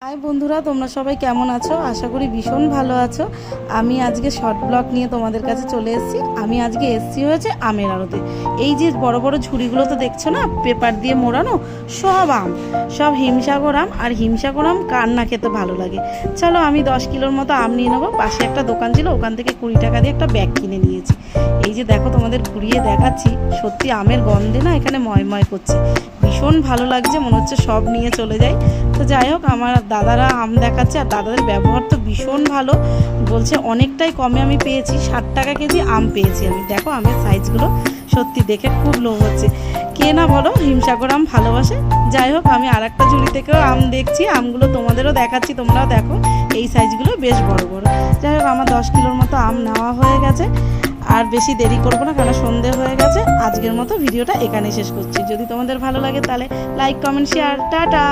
High বন্ধুরা, তোমরা সবাই কেমন আছো? আশা করি ভীষণ ভালো আছো। আমি আজকে শর্ট ব্লগ নিয়ে তোমাদের কাছে চলে এসেছি। আমি আজকে এসেছি হয়েছে আমের আড়তে। এই যে বড় বড় ঝুড়িগুলো তো দেখছো না, পেপার দিয়ে মোড়ানো, সব আম, সব হিমসাগর আম। আর হিমসাগর আম কার না খেতে ভালো লাগে। চলো আমি 10 কিলোর মতো আম নিয়ে নেবো। পাশে একটা দোকান ছিল, ওখান থেকে 20 টাকা দিয়ে একটা ব্যাগ কিনে নিয়েছি। এই যে দেখো, তোমাদের ঘুরিয়ে দেখাচ্ছি। সত্যি আমের গন্ধে না এখানে ময় করছে, ভীষণ ভালো লাগছে, মনে হচ্ছে সব নিয়ে চলে যাই। তো যাই হোক, আমার দাদারা আম দেখাচ্ছে, আর দাদাদের ব্যবহার তো ভীষণ ভালো। বলছে অনেকটাই কমে আমি পেয়েছি, 60 টাকা কেজি আম পেয়েছি আমি। দেখো আমের সাইজগুলো সত্যি দেখে খুব লোভ হচ্ছে। কে না বলো হিমসাগর আম ভালোবাসে। যাই হোক, আমি আর একটা ঝুড়ি থেকেও আম দেখছি, আমগুলো তোমাদেরও দেখাচ্ছি, তোমরাও দেখো। এই সাইজগুলো বেশ বড় বড়। যাই হোক, আমার 10 কিলোর মতো আম নেওয়া হয়ে গেছে। আর বেশি দেরি করবো না, কারণ সন্ধে হয়ে গেছে। আজকের মতো ভিডিওটা এখানে শেষ করছি। যদি তোমাদের ভালো লাগে তাহলে লাইক, কমেন্ট, শেয়ার। টাটা।